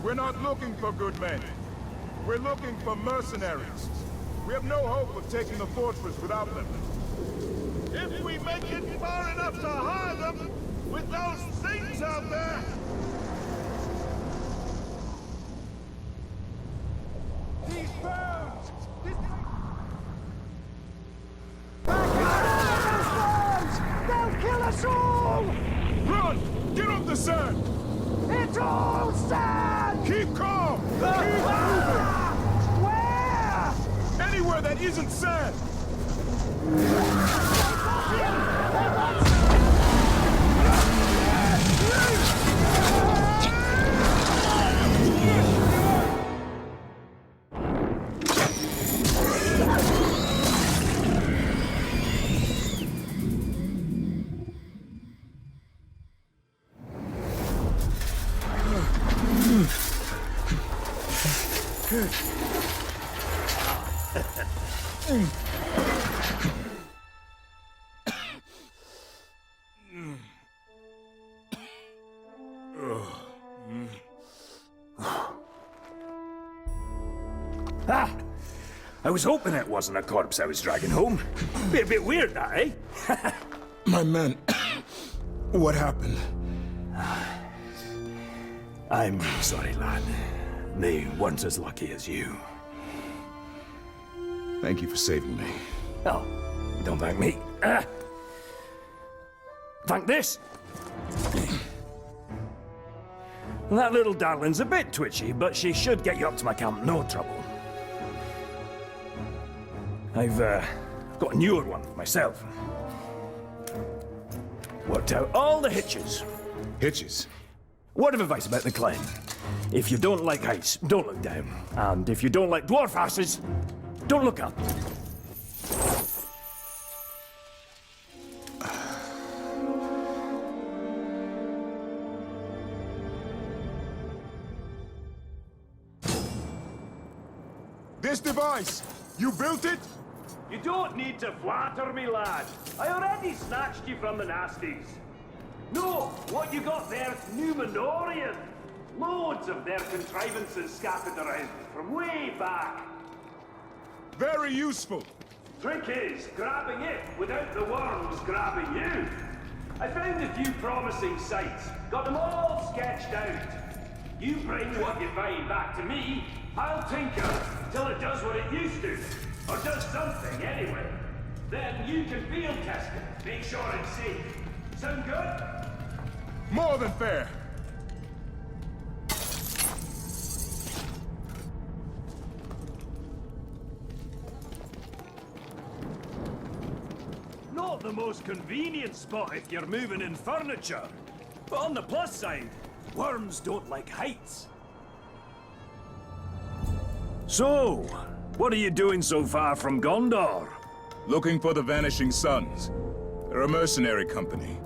We're not looking for good men. We're looking for mercenaries. We have no hope of taking the fortress without them. If we make it far enough to hire them, with those things out there... These bones! They'll kill us all! Run! Get off the sand! It's all sand! Keep calm! Keep moving! Where? Anywhere that isn't sand! Ah! I was hoping it wasn't a corpse I was dragging home. Be a bit weird, that, eh? My men... what happened? I'm sorry, lad. They weren't as lucky as you. Thank you for saving me. Oh, don't thank me. Thank this. That little darling's a bit twitchy, but she should get you up to my camp, no trouble. I've got a newer one myself. Worked out all the hitches. Hitches? Word of advice about the climb. If you don't like heights, don't look down. And if you don't like dwarf asses, don't look up. This device, you built it? You don't need to flatter me, lad. I already snatched you from the nasties. No, what you got there's Numenorian. Loads of their contrivances scattered around from way back. Very useful. Trick is grabbing it without the worms grabbing you. I found a few promising sites, got them all sketched out. You bring what you find back to me, I'll tinker till it does what it used to. Or does something, anyway. Then you can field test it, make sure it's safe. Sound good? More than fair. Not the most convenient spot if you're moving in furniture. But on the plus side, worms don't like heights. So, what are you doing so far from Gondor? Looking for the Vanishing Sons. They're a mercenary company.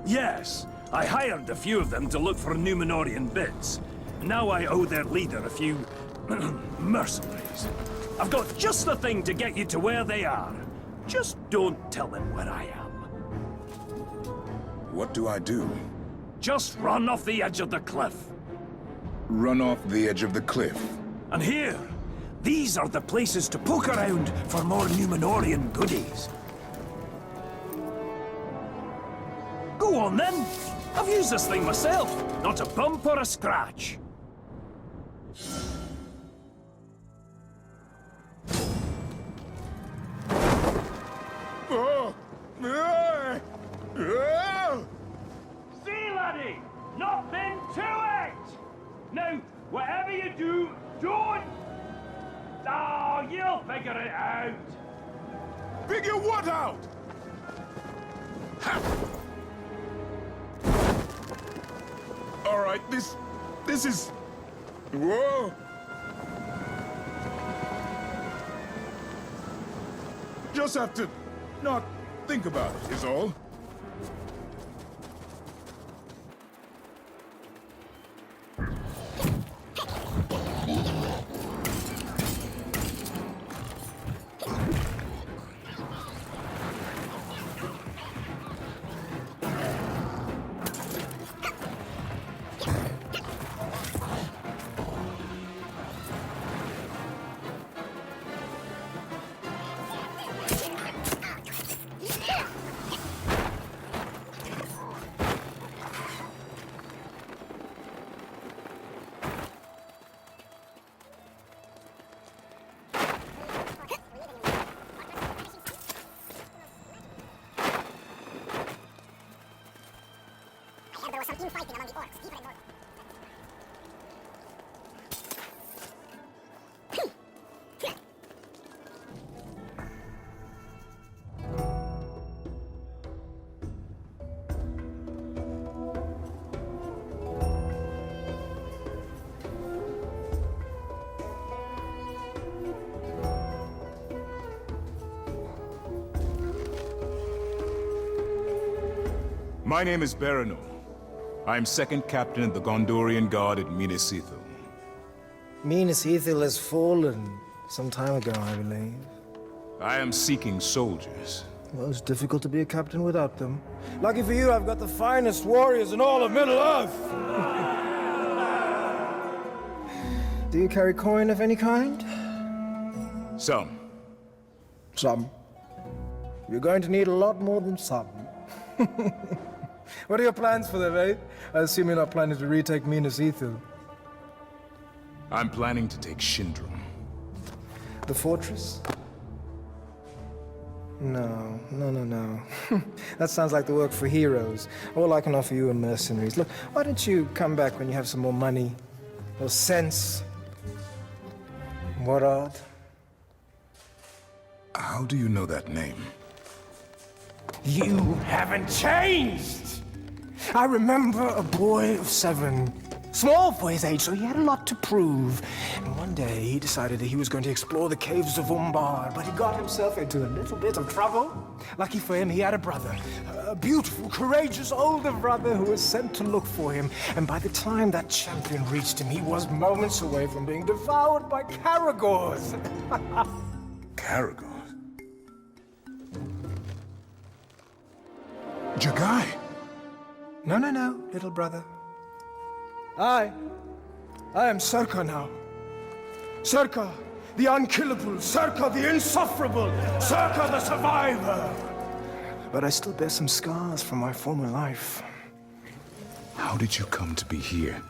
Yes, I hired a few of them to look for Numenorian bits. Now I owe their leader a few... mercenaries. I've got just the thing to get you to where they are. Just don't tell them where I am. What do I do? Just run off the edge of the cliff. Run off the edge of the cliff. And here, these are the places to poke around for more Numenorian goodies. Go on then. I've used this thing myself. Not a bump or a scratch. Oh! See, laddie! Nothing to it! Now, whatever you do, don't... Oh, you'll figure it out! Figure what out? All right, this is... Whoa! Just have to not think about it, is all. was some infighting among the orcs, deeper in Mordor. My name is Berenor. I am second captain of the Gondorian Guard at Minas Ithil. Minas Ithil has fallen some time ago, I believe. I am seeking soldiers. Well, it's difficult to be a captain without them. Lucky for you, I've got the finest warriors in all of Middle-earth! Do you carry coin of any kind? Some. Some. You're going to need a lot more than some. What are your plans for them, eh? I assume you're not planning to retake Minas Ithil. I'm planning to take Shindrum. The fortress? No. That sounds like the work for heroes. All I can offer you are mercenaries. Look, why don't you come back when you have some more money? Or sense? Morad? How do you know that name? You haven't changed! I remember a boy of 7. Small for his age, so he had a lot to prove. And one day he decided that he was going to explore the caves of Umbar, but he got himself into a little bit of trouble. Lucky for him, he had a brother. A beautiful, courageous older brother who was sent to look for him. And by the time that champion reached him, he was moments away from being devoured by Caragors. Caragor? Jagai! No, little brother. I am Serka now. Serka, the unkillable. Serka, the insufferable. Serka, the survivor. But I still bear some scars from my former life. How did you come to be here?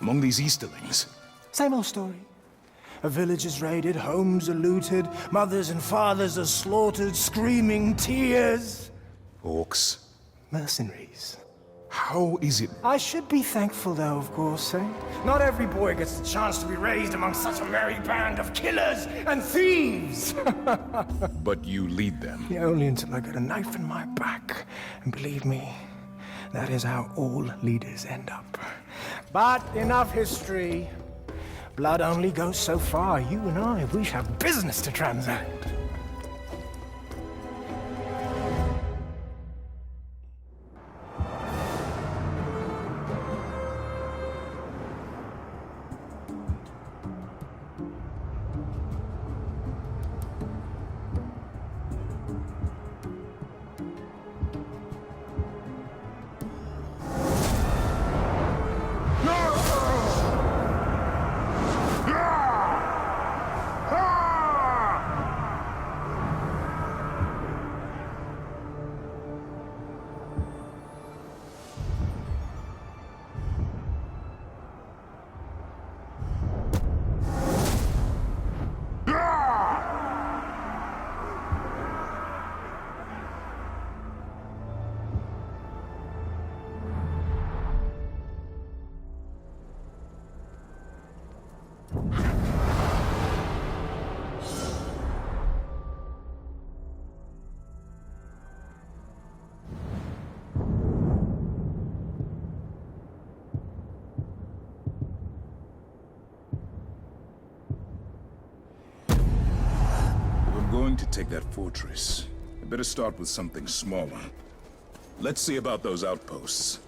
Among these Easterlings? Same old story. A village is raided, homes are looted, mothers and fathers are slaughtered, screaming tears. Orcs? Mercenaries. How is it? I should be thankful, though, of course, eh? Not every boy gets the chance to be raised among such a merry band of killers and thieves! But you lead them. Yeah, only until I get a knife in my back. And believe me, that is how all leaders end up. But enough history. Blood only goes so far. You and I, we have business to transact. To take that fortress, I better start with something smaller. Let's see about those outposts.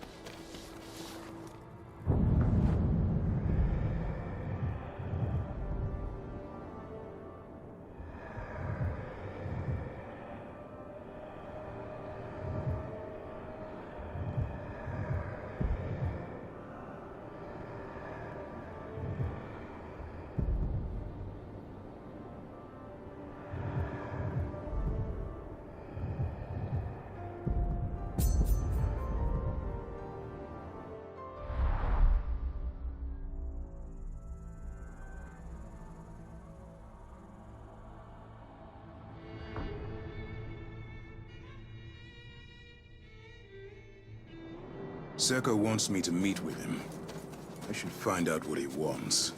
Serko wants me to meet with him. I should find out what he wants.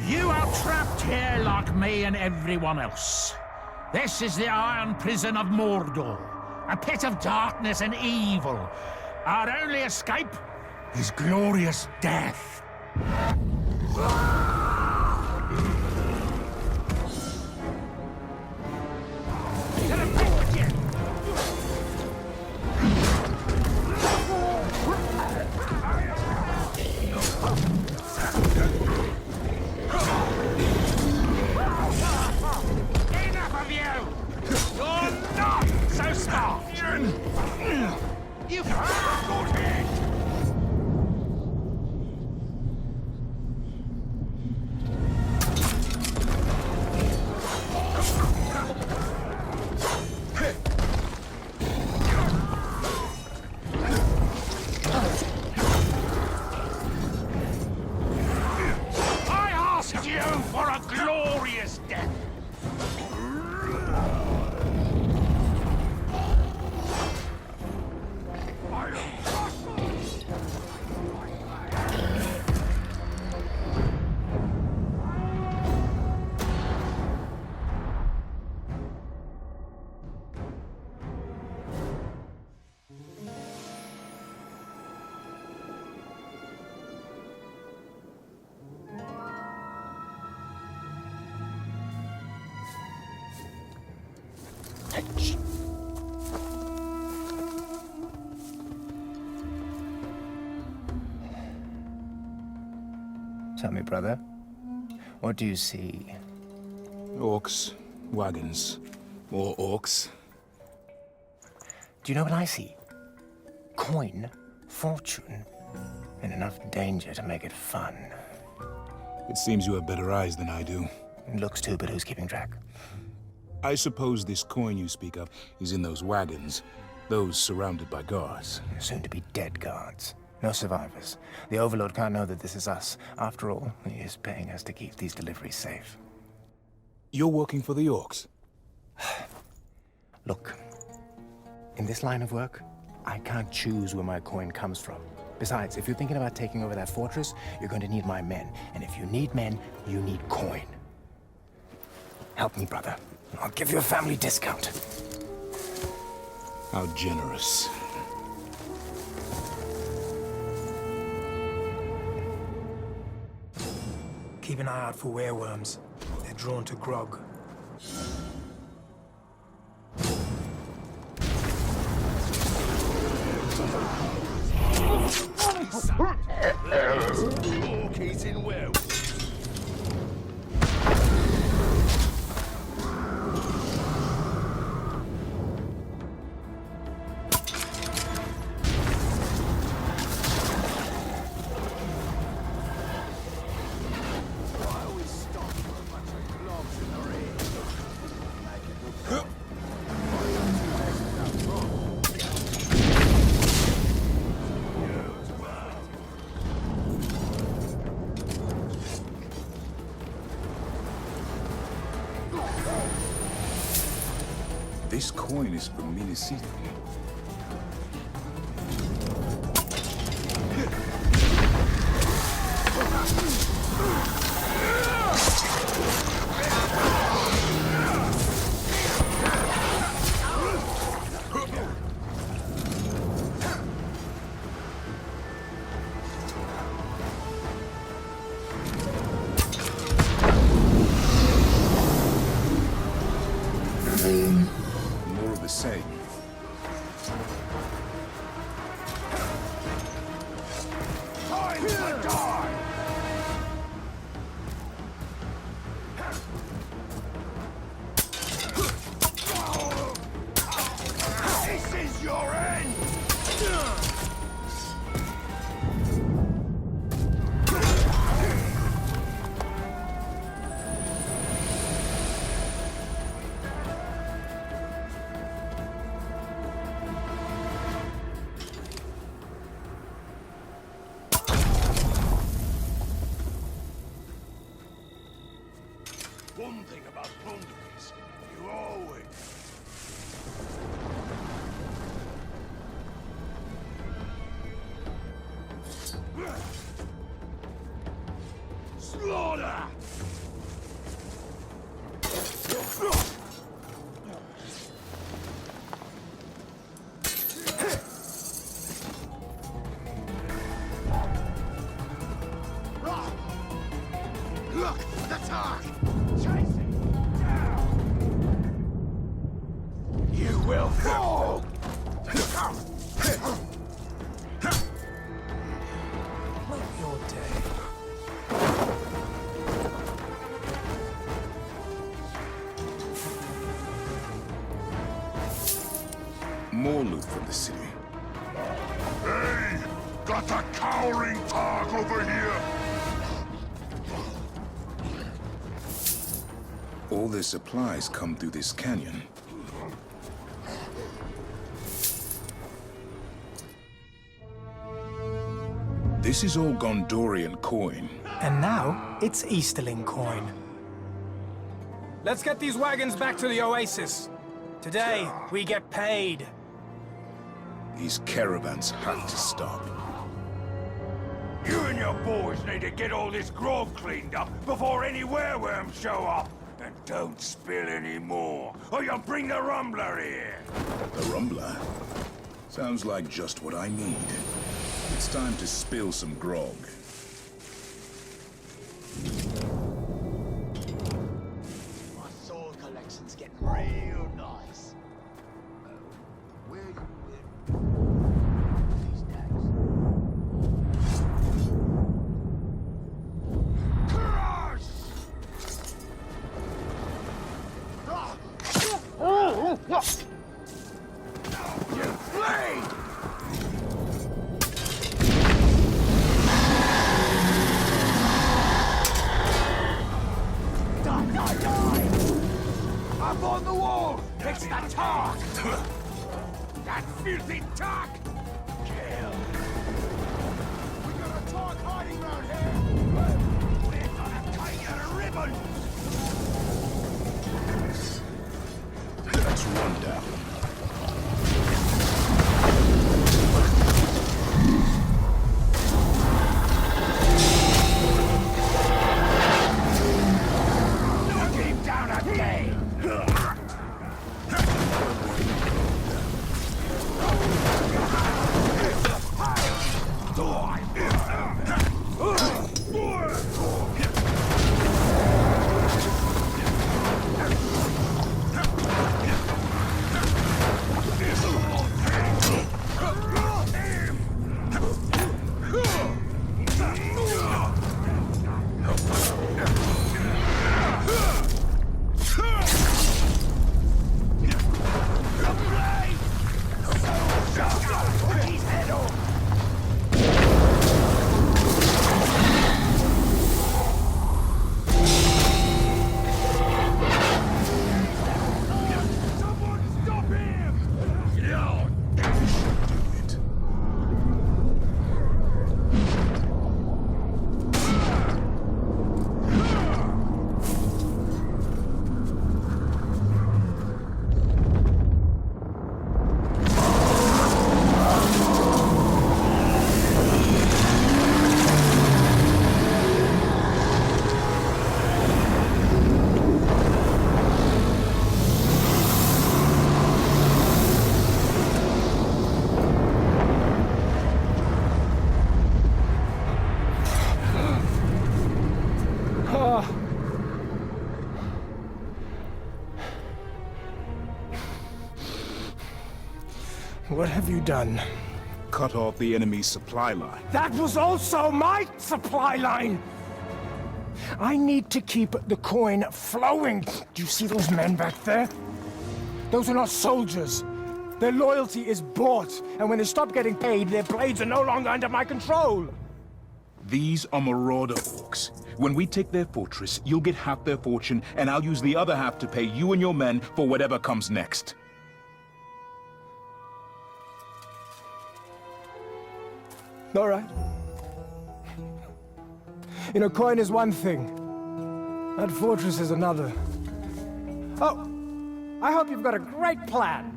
You are trapped here like me and everyone else. This is the iron prison of Mordor, a pit of darkness and evil. Our only escape is glorious death. For a glorious death! Tell me, brother, what do you see? Orcs, wagons, more orcs. Do you know what I see? Coin, fortune, and enough danger to make it fun. It seems you have better eyes than I do. It looks too, but who's keeping track? I suppose this coin you speak of is in those wagons, those surrounded by guards. Soon to be dead guards. No survivors. The Overlord can't know that this is us. After all, he is paying us to keep these deliveries safe. You're working for the orcs? Look, in this line of work, I can't choose where my coin comes from. Besides, if you're thinking about taking over that fortress, you're going to need my men. And if you need men, you need coin. Help me, brother. I'll give you a family discount. How generous. Keep an eye out for wereworms. They're drawn to grog. Orc eating well. This coin is from Minas Tirith. More of the same. Time to die! This is your end! One thing about plunderers, you always... Slaughter! Look, the tark! Chase it down! You will fall! Not your day. More loot from the city. Hey! Got a cowering tark over here! All their supplies come through this canyon. This is all Gondorian coin. And now, it's Easterling coin. Let's get these wagons back to the Oasis. Today, we get paid. These caravans have to stop. You and your boys need to get all this grove cleaned up before any wereworms show up. And don't spill any more, or you'll bring the Rumbler here. The Rumbler? Sounds like just what I need. It's time to spill some grog. My sword collection's getting real nice. Where you live these days? You flee! Die! Up on the wall! It's the tark! That filthy tark! Kill! We got a tark hiding round here! We're gonna cut you to ribbon! Let's run down. Knock him down again! What have you done? Cut off the enemy's supply line. That was also my supply line! I need to keep the coin flowing. Do you see those men back there? Those are not soldiers. Their loyalty is bought, and when they stop getting paid, their blades are no longer under my control. These are marauder orcs. When we take their fortress, you'll get half their fortune, and I'll use the other half to pay you and your men for whatever comes next. All right. You know, coin is one thing. That fortress is another. Oh, I hope you've got a great plan.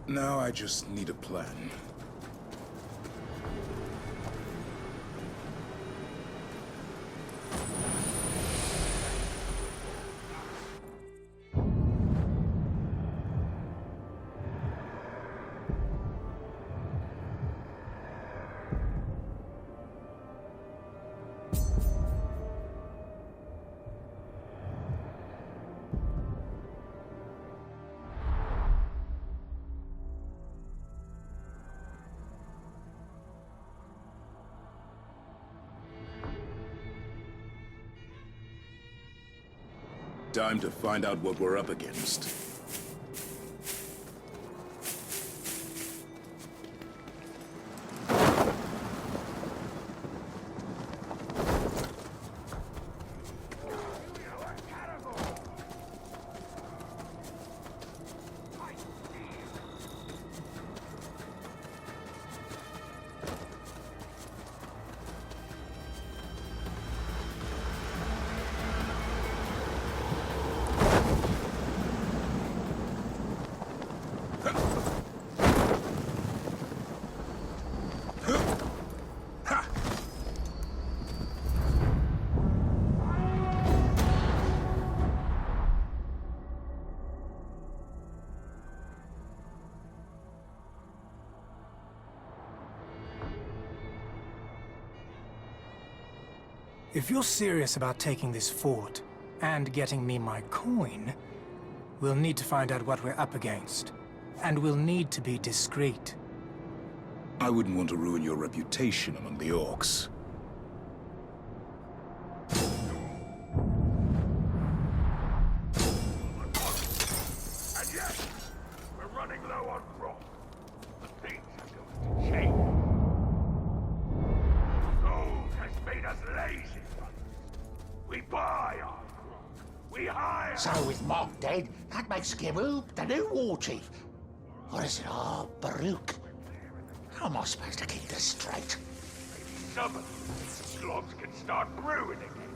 Now I just need a plan. Time to find out what we're up against. If you're serious about taking this fort and getting me my coin, we'll need to find out what we're up against. And we'll need to be discreet. I wouldn't want to ruin your reputation among the orcs. And yes, we're running low on grog. Things are going to change. Gold has made us lazy. We buy our grog. We hire. So with Mark dead, that makes Gimu the new war chief. Or is it Baruch? How am I supposed to keep this straight? Maybe some of you slobs can start brewing again.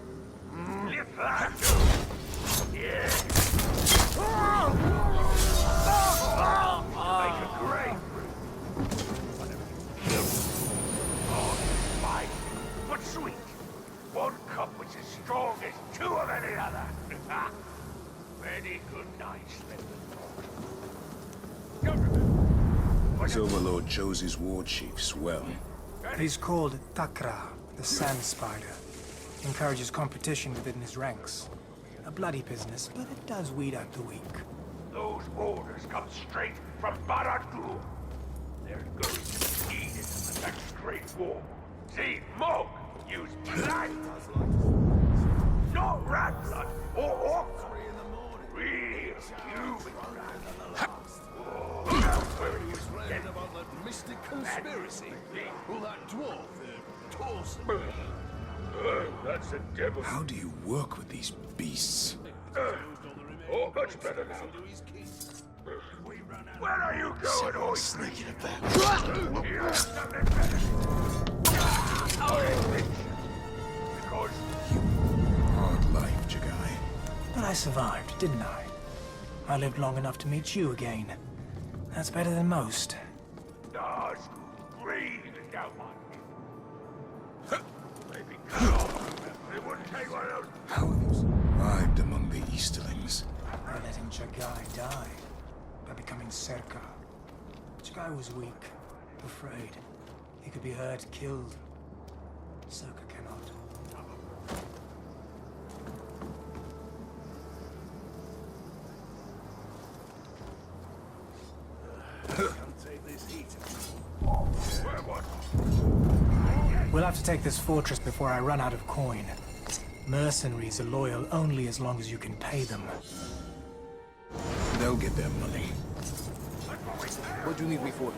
If that do. Yeah. Make a great brew. Oh, fine, but sweet. One cup was as strong as two of any other. Very good nice, This Overlord chose his war chiefs well. He's called Takra, the Sand Spider. Encourages competition within his ranks. A bloody business, but it does weed out the weak. Those orders come straight from Barad-dûr. They're going to be needed in the next Great War. See, Mog used blood. Not rat blood or orc. Real human blood. Where are you getting about that mystic conspiracy? Well, that dwarf, Torsen. That's a devil. How do you work with these beasts? Oh, much better now. Where are you going, Oi? Sneaking about. Here's something better. Because Hard life, Jagai. But I survived, didn't I? I lived long enough to meet you again. That's better than most. stars breathing down my neck. Maybe cut off. It wouldn't take one of those. How have you survived among the Easterlings? letting Jagai die by becoming Serka. Jagai was weak, afraid. He could be hurt, killed. Serka cannot. We'll have to take this fortress before I run out of coin. Mercenaries are loyal only as long as you can pay them. They'll get their money. What do you need me for?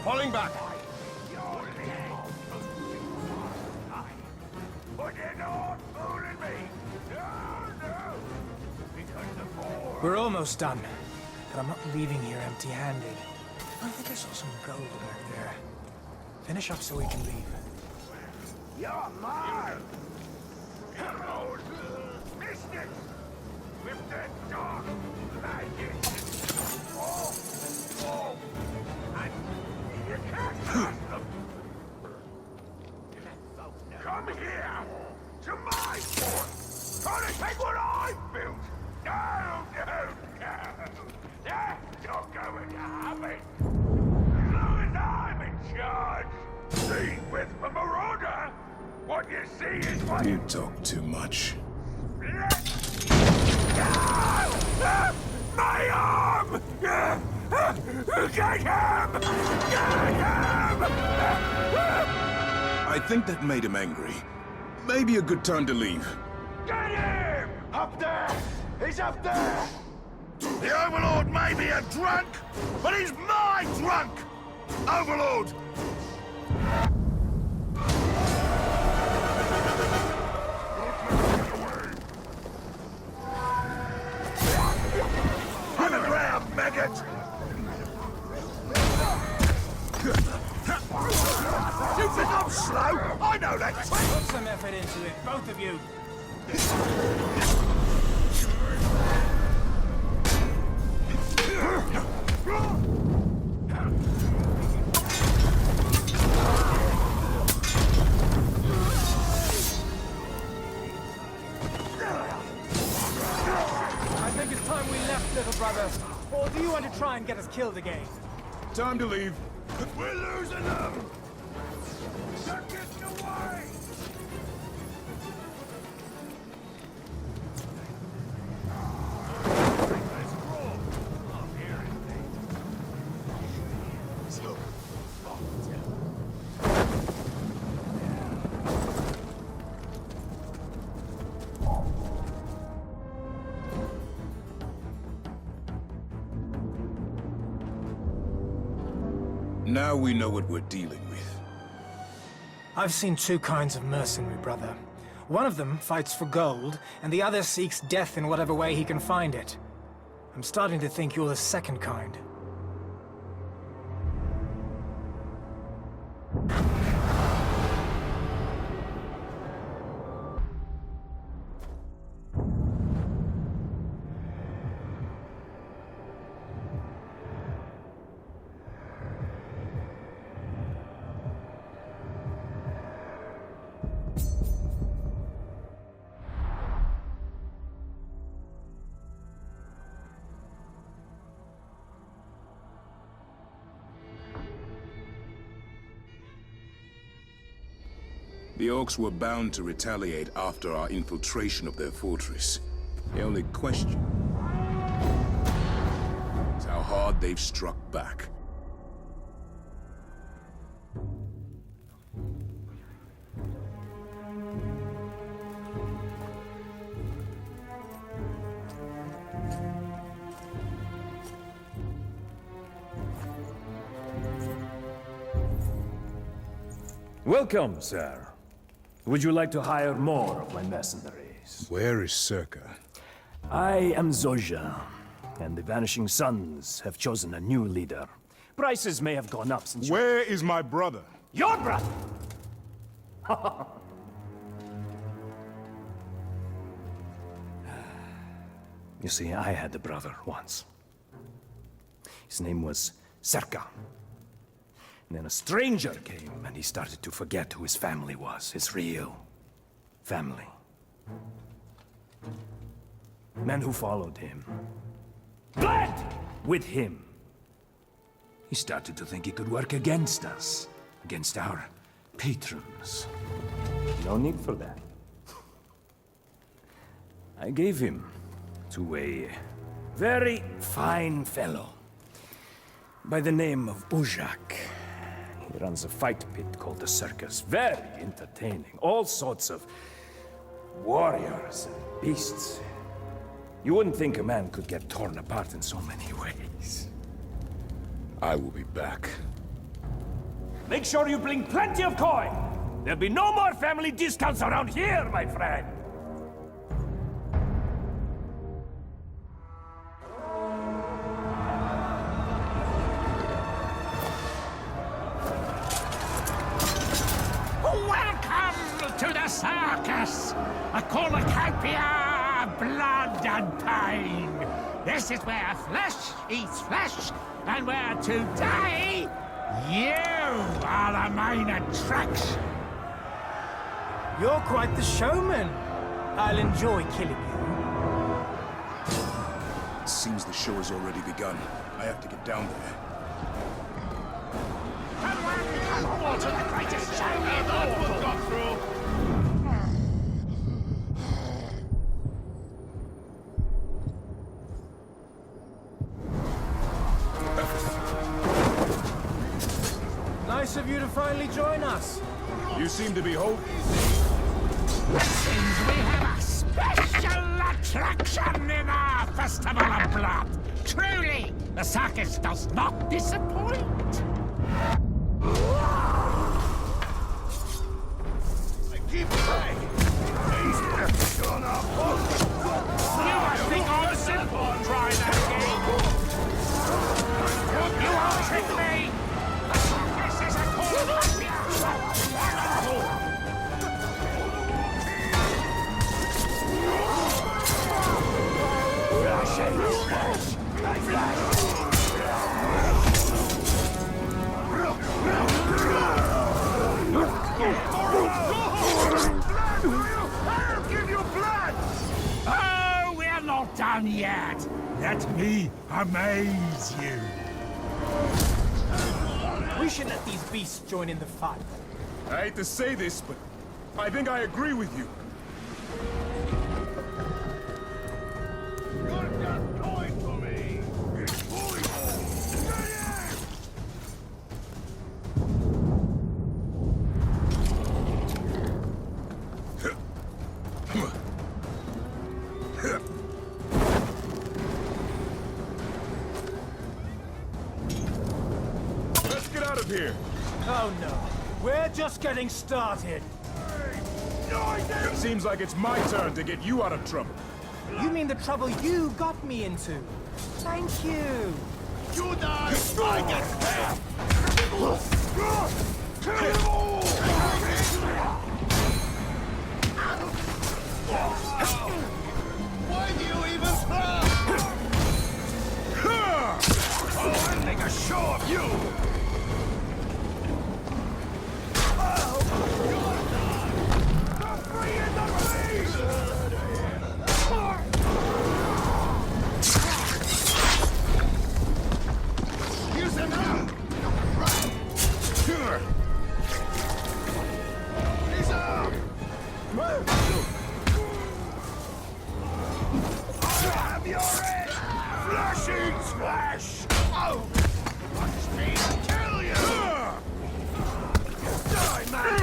Falling back. We're almost done, but I'm not leaving here empty-handed. I think I saw some gold back there. Finish up so we can leave. You're mine! Come on! Missed it! With that dog! Like it! Oh! Oh! And you can't trust them! Come here! To my fort! Trying to take what I built! No, no, no! That's not going to happen! As long as I'm in charge! See, with a marauder, what you see is what You talk too much. My arm! Get him! Get him! I think that made him angry. Maybe a good time to leave. Get him! Up there! He's up there! The Overlord may be a drunk, but he's my drunk! Overlord! On the ground, maggot! You think I'm slow? I know that trick! Put some effort into it, both of you. I think it's time we left, little brother. Or do you want to try and get us killed again? Time to leave. We're losing them! They're getting away! Now we know what we're dealing with. I've seen two kinds of mercenary, brother. One of them fights for gold, and the other seeks death in whatever way he can find it. I'm starting to think you're the second kind. The Orcs were bound to retaliate after our infiltration of their fortress. The only question is how hard they've struck back. Welcome, sir. Would you like to hire more of my mercenaries? Where is Circa? I am Zoja, and the Vanishing Sons have chosen a new leader. Prices may have gone up since Where is my brother? Your brother! You see, I had a brother once. His name was Serka. And then a stranger came, and he started to forget who his family was, his real family. Men who followed him bled with him. He started to think he could work against us, against our patrons. No need for that. I gave him to a very fine fellow by the name of Ujak. He runs a fight pit called the Circus. Very entertaining. All sorts of warriors and beasts. You wouldn't think a man could get torn apart in so many ways. I will be back. Make sure you bring plenty of coin! There'll be no more family discounts around here, my friend! Welcome to the circus! A cornucopia of blood and pain. This is where flesh eats flesh, and where today you are the main attraction. You're quite the showman. I'll enjoy killing you. It seems the show has already begun. I have to get down there. Come on to the greatest show ever! Nice of you to finally join us. You seem to be hoping. Seems we have a special attraction in our Festival of Blood. Truly, the circus does not disappoint. Keep playing! He's gonna You must think I'm simple. Try that again. You won't trick me. This is a cornucopia. Oh, we're not done yet. Let me amaze you. We should let these beasts join in the fight. I hate to say this, but I think I agree with you. You've got coin for me! It's fully Let's get out of here. Oh no, we're just getting started. It seems like it's my turn to get you out of trouble. You mean the trouble you got me into? Thank you. You die! I get paid! Kill them all! Why do you even try? Oh, I'll make a show of you! Use them now! He's up! I'll have your head! Flesh eats flesh! Oh! Watch me kill you! Die, man!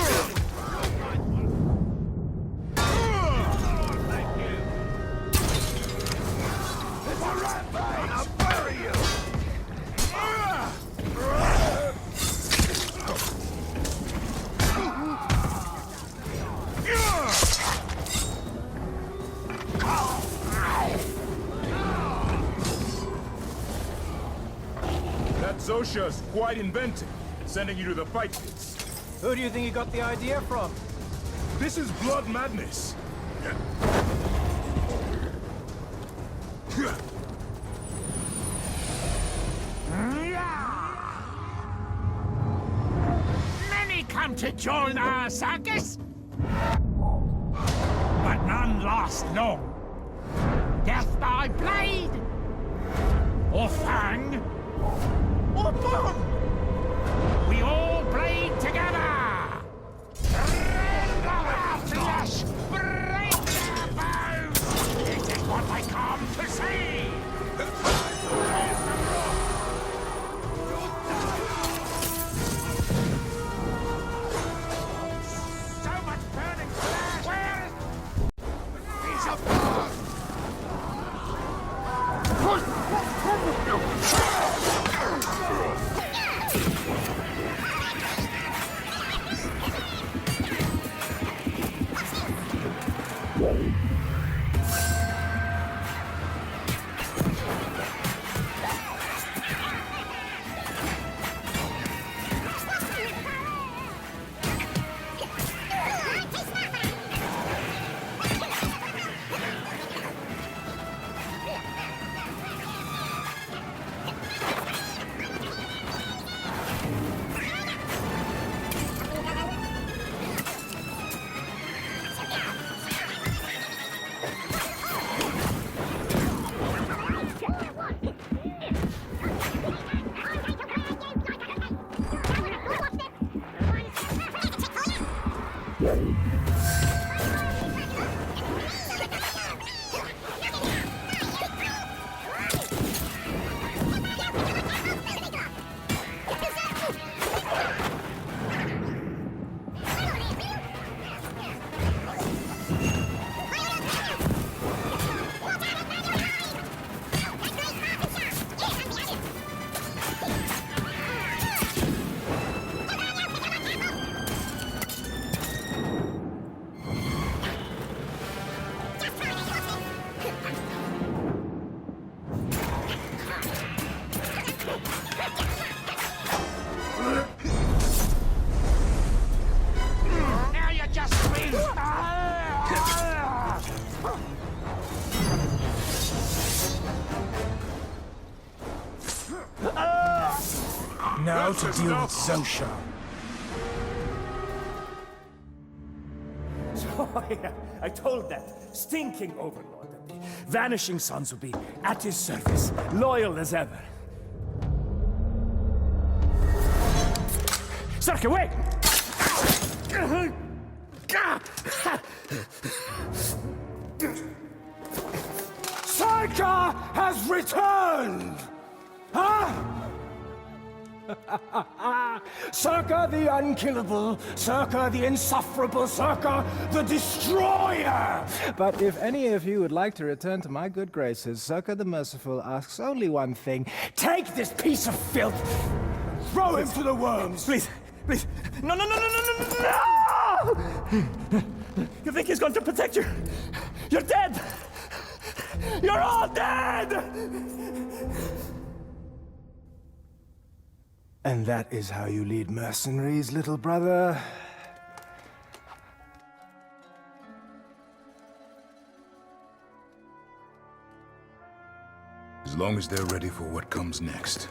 Thank you! It's a rampage! I'll bury you! Zosha's quite inventive, sending you to the fight pits. Who do you think you got the idea from? This is blood madness. Many come to join our circus, but none last long. Death by blade, or fang, or bone. We all bleed together. Rend our flesh, break their bones. It is what I come to see. So much burning flesh. Where is piece of blood? Now you just win. Now to deal with Zosha. Oh, yeah. I told that stinking overlord that the Vanishing Sons would be at his service, loyal as ever. Circa, wait! Sarka has returned! Huh? Circa the unkillable, Circa the insufferable, Circa the destroyer! But if any of you would like to return to my good graces, Circa the Merciful asks only one thing. Take this piece of filth! Throw him to the worms! Please, please. No, no, no, no, no, no, no! You think he's going to protect you? You're dead! You're all dead! And that is how you lead mercenaries, little brother. As long as they're ready for what comes next.